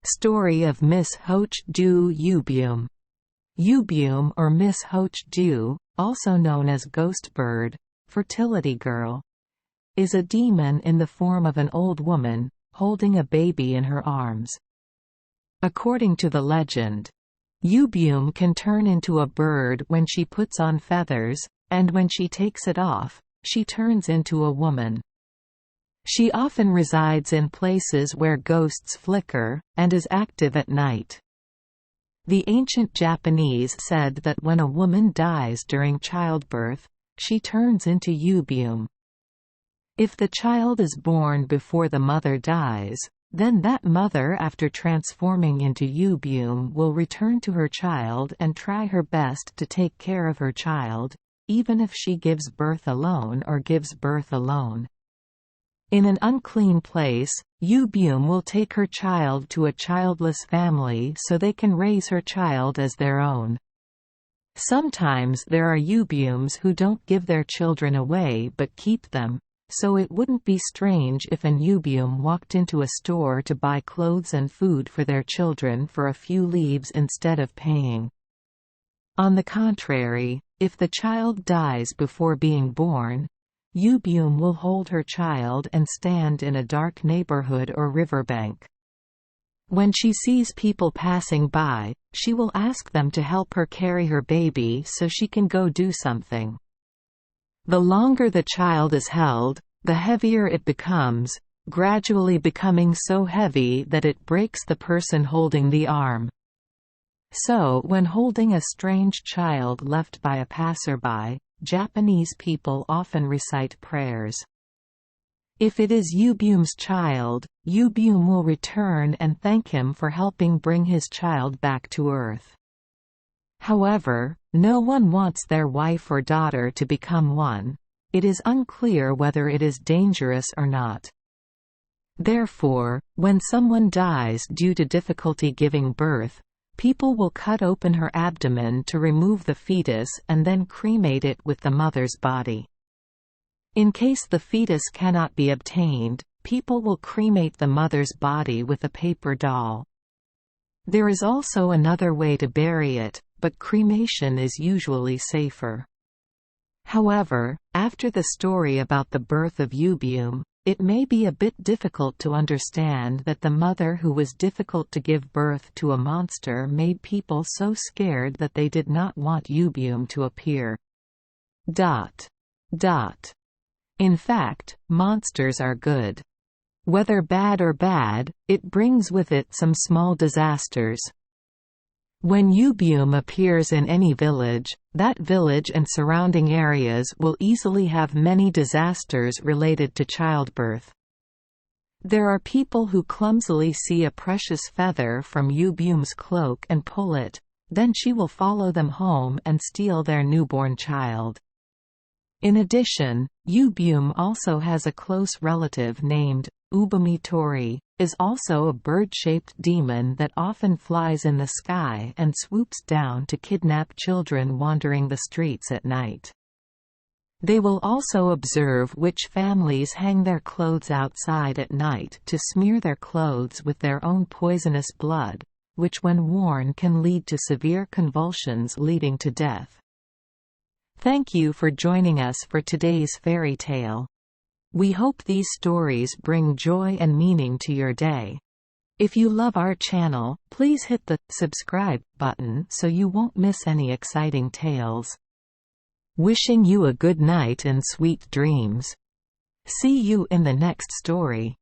Story of Miss Hoach Dieu Ubume. Ubume or Miss Hoach Dieu, also known as Ghost Bird, Fertility Girl, is a demon in the form of an old woman, holding a baby in her arms. According to the legend, Ubume can turn into a bird when she puts on feathers, and when she takes it off, she turns into a woman. She often resides in places where ghosts flicker, and is active at night. The ancient Japanese said that when a woman dies during childbirth, she turns into Ubume. If the child is born before the mother dies, then that mother, after transforming into Ubume, will return to her child and try her best to take care of her child, even if she gives birth alone or gives birth alone. In an unclean place, Ubume will take her child to a childless family so they can raise her child as their own. Sometimes there are Ubumes who don't give their children away but keep them, so it wouldn't be strange if an Ubume walked into a store to buy clothes and food for their children for a few leaves instead of paying. On the contrary, if the child dies before being born, Ubume will hold her child and stand in a dark neighborhood or riverbank. When she sees people passing by, she will ask them to help her carry her baby so she can go do something. The longer the child is held, the heavier it becomes, gradually becoming so heavy that it breaks the person holding the arm. So, when holding a strange child left by a passerby, Japanese people often recite prayers. If it is Ubume's child, Ubume will return and thank him for helping bring his child back to earth. However, no one wants their wife or daughter to become one. It is unclear whether it is dangerous or not. Therefore, when someone dies due to difficulty giving birth, people will cut open her abdomen to remove the fetus and then cremate it with the mother's body. In case the fetus cannot be obtained, people will cremate the mother's body with a paper doll. There is also another way to bury it, but cremation is usually safer. However, after the story about the birth of Ubume, it may be a bit difficult to understand that the mother who was difficult to give birth to a monster made people so scared that they did not want Ubume to appear. In fact, monsters are good. Whether bad or bad, it brings with it some small disasters. When Ubume appears in any village, that village and surrounding areas will easily have many disasters related to childbirth. There are people who clumsily see a precious feather from Ubume's cloak and pull it, then she will follow them home and steal their newborn child. In addition, Ubume also has a close relative named Ubume Tori, is also a bird-shaped demon that often flies in the sky and swoops down to kidnap children wandering the streets at night. They will also observe which families hang their clothes outside at night to smear their clothes with their own poisonous blood, which when worn can lead to severe convulsions leading to death. Thank you for joining us for today's fairy tale. We hope these stories bring joy and meaning to your day. If you love our channel, please hit the subscribe button so you won't miss any exciting tales. Wishing you a good night and sweet dreams. See you in the next story.